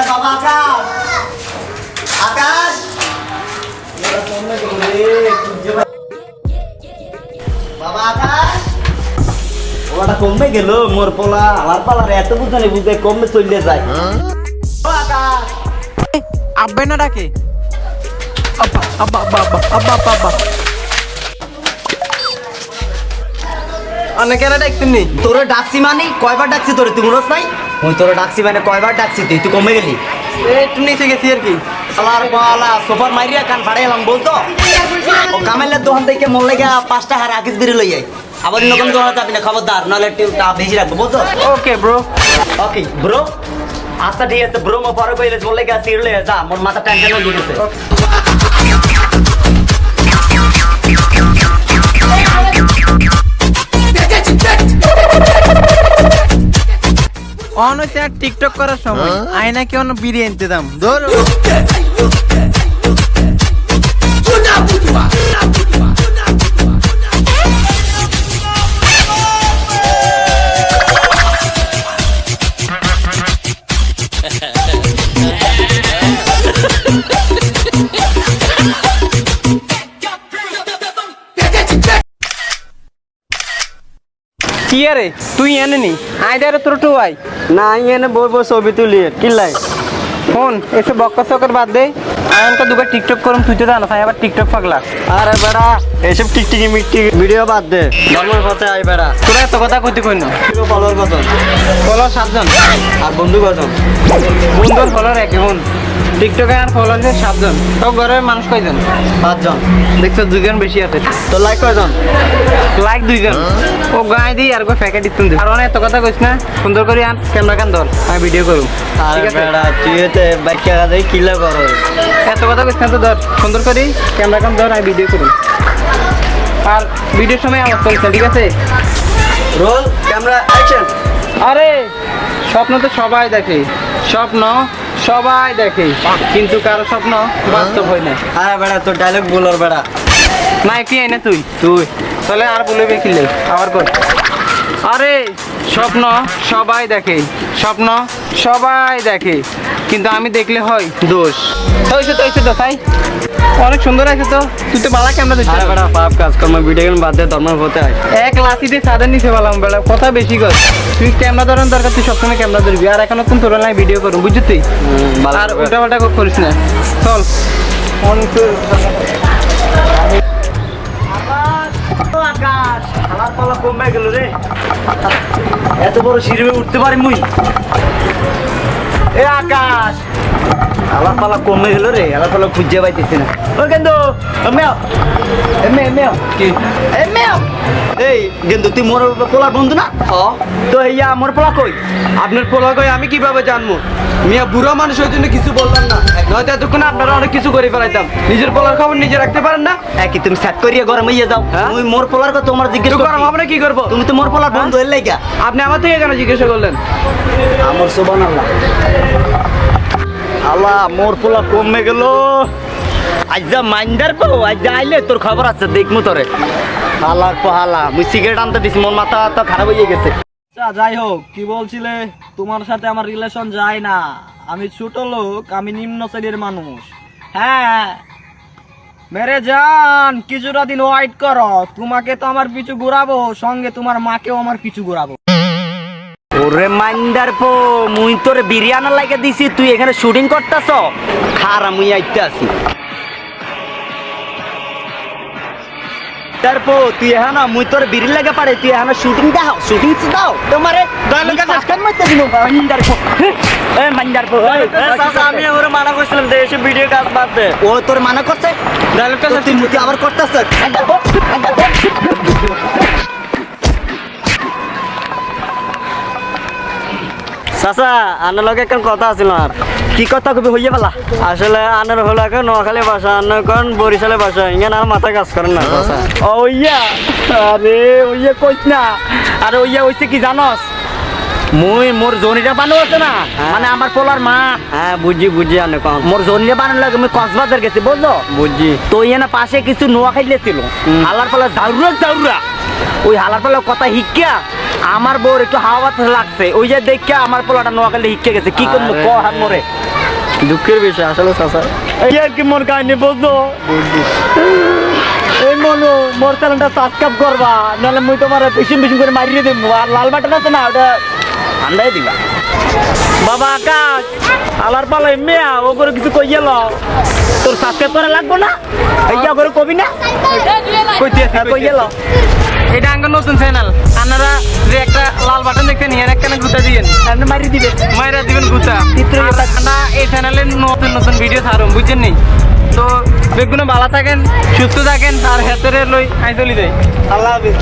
বাবা আকাশ আকাশ বাবা আকাশ ওটা কমে গেল মোর পোলা আমার পালার এত বুঝানি বুঝে কমে চলে যায় আকাশ আব্বা না ডাকে আব্বা আব্বা আব্বা আব্বা আব্বা আব্বা অনেক কেনা ডাকছেন নি তোরে ডাকছি মানে কয়বার ডাকছি তোরে তুই মনে নাই ওই তোরে ডাকছি মানে কয়বার ডাকছি তুই কমে গেলি একটু নিচে গেছি আর কি সালার পালা সোফার মাইরিয়া কান ফাড়াই এলাম বলতো ও কামেলের দোকান থেকে মন লেগে 5টা হার আকিস বেরিয়ে লই যায় আবার নতুন দোকানে যাবি না খবরদার নাহলে একটু বেশি রাখবো বলতো ওকে ব্রো ওকে ব্রো আচ্ছা ঠিক আছে ব্রো মো পরে কইলে বললে গা সিরলে যা মোর মাথা টেনশন হয়ে গেছে অন হচ্ছে আর টিকটক করার সময় আয়না কি অন্য বিরিয়ানি আনতে দাম ধরো কি আরে তুই এনে নি আইদারে তোর টু আই না এনে বলবো ছবি তুলি কিল্লাই ফোন এসে বক্কা চক্কর বাদ দে আয়নকে দুবার টিকটক করুম তুই তো জানো তাই আবার টিকটক পাগলা আরে বেড়া এসব টিকটিকি মিকটি ভিডিও বাদ দে ধর্মের পথে আই বেড়া তোরা এত কথা কইতে কই না ফলোয়ার কত ফলোয়ার 7 জন আর বন্ধু কত বন্ধুর ফলোয়ার একই বোন টিকটকে আর ফলোয়ার 7 জন তো ঘরের মানুষ কয়জন 5 জন দেখছো 2 জন বেশি আছে তো লাইক কয়জন লাইক 2 জন ও গায় দি আর গো ফেকা দিতুন দে আর অনেক এত কথা কইছ না সুন্দর করে আন ক্যামেরা কান ধর আমি ভিডিও করব আরে ঠিক আছে বেড়া তুই এতে বাইকা গাদে কিলা করো এত কথা কইছ না তো ধর সুন্দর করে ক্যামেরা কান ধর আমি ভিডিও করব আর ভিডিওর সময় আমার চলছে ঠিক আছে রোল ক্যামেরা অ্যাকশন আরে স্বপ্ন তো সবাই দেখে স্বপ্ন সবাই দেখে কিন্তু কারো স্বপ্ন বাস্তব হয় না আরে বেড়া তোর ডায়লগ বলার বেড়া না কি আই না তুই তাহলে আর বলবি কিলে আবার কর আরে স্বপ্ন সবাই দেখে স্বপ্ন সবাই দেখে কিন্তু আমি দেখলে হয় দোষ হইছে তো তাই অনেক সুন্দর আছে তো তুই তো বালা ক্যামেরা দিছিস আরে বেড়া পাপ কাজ কর ভিডিও গেম বাদ দে ধর্মের পথে আই এক লাঠিতে সাদা নিচে বললাম বেলা কথা বেশি কর তুই ক্যামেরা ধরার দরকার তুই সবসময় ক্যামেরা ধরবি আর এখন কোন তোর লাই ভিডিও করুন বুঝছিস তুই আর উল্টা পাল্টা করিস না চল আকাশ আমার পালা কমে গেল রে এত বড় সিঁড়ি উঠতে পারি মুই এ আকাশ আমার পালা কমে গেল রে আমার পালা খুঁজে পাইতেছি না ও কিন্তু মেও মেও কি মেও এই কিন্তু তুই মোর পোলার বন্ধু না তো ইয়া মোর পোলা কই আপনার পোলা কই আমি কিভাবে জানবো মিয়া বুড়া মানুষ ওই জন্য কিছু বললাম না নয়তো এতক্ষণ আপনারা অনেক কিছু করে ফেলাইতাম নিজের পোলার খবর নিজে রাখতে পারেন না কি তুমি সেট করিয়ে গরম হইয়া যাও তুমি মোর পোলার কথা তোমার জিজ্ঞেস তো গরম হবে না কি করবো তুমি তো মোর পোলার বন্ধু এর লাইগা আপনি আমার থেকে কেন জিজ্ঞাসা করলেন আমার সুবহানাল্লাহ আল্লাহ মোর পোলা কমে গেল আজ যা মাইন্ডার পো আজ যা আইলে তোর খবর আছে দেখমু তোরে হালার পহালা মুই সিগারেট আনতে দিছি মোর মাথা তো খারাপ হয়ে গেছে যাই হোক কি বলছিলে তোমার সাথে আমার রিলেশন যায় না আমি ছোট লোক আমি নিম্ন শ্রেণীর মানুষ হ্যাঁ মেরে জান কিছুটা দিন ওয়াইট করো তোমাকে তো আমার পিছু ঘুরাবো সঙ্গে তোমার মাকেও আমার পিছু ঘুরাবো ওরে মাইন্ডার পো মুই তোরে বিরিয়ানা লাগে দিছি তুই এখানে শুটিং করতেছ খারা মুই আইতে আসি তারপর তুই এখন মুই তোর বিড়ি লাগে পারে তুই এখন শুটিং দাও তোমারে আমি ওরা মানা করছিলাম যে এসব ভিডিও কাজ বাদ দে ও তোর মানা করছে তুই মুতি আবার করতেছ চাচা আনার লগে এখন কথা আছিল আর কি কথা কবি হইয়া পেলা আসলে আনার হলো এখন নোয়াখালী ভাষা আনার কোন বরিশালে ভাষা ইঙ্গেন আর মাথা কাজ করেন না চাচা ওইয়া আরে ওইয়া কইস না আরে ওইয়া হইছে কি জানস মুই মোর জনিটা বানো আছে না মানে আমার পোলার মা হ্যাঁ বুঝি আনে কম মোর জনিটা বানার লাগে আমি কক্সবাজার গেছি বুঝলো বুঝি তো এনে পাশে কিছু নোয়া খাইলে ছিল হালার পালা জাউরা ওই হালার পালা কথা শিখিয়া আমার বউর একটু হাওয়া বাতাস লাগছে ওই যে দেখে আমার পোলাটা নোয়াখালী হিটকে গেছে কি করবো আরে। ক হাত মরে দুঃখের বিষয় আসলে চাচা। এই আর কি মন কাহিনী বুঝছো এই মনু মোর চ্যানেলটা সাবস্ক্রাইব করবা নাহলে মুই তোমার বেশি বেশি করে মারিয়ে দেবো আর লাল বাটন আছে না ওটা ঠান্ডাই দিবা বাবা আকাশ আলার পালাই মেয়া ও করে কিছু কইয়াল তোর সাবস্ক্রাইব করা লাগবো না এইয়া করে কবি না কইয়াল এটা আঙ্গ নতুন চ্যানেল আপনারা যে একটা লাল বাটন দেখছেন এর একটা গুতা দিয়েন আপনি মারি দিবে মাইরা দিবেন গুতা চিত্র আর আমরা এই চ্যানেলে নতুন নতুন ভিডিও ছাড়ুন বুঝছেন নি তো বেগুনে ভালো থাকেন সুস্থ থাকেন আর হেতরে লই আই চলি যাই আল্লাহ হাফিজ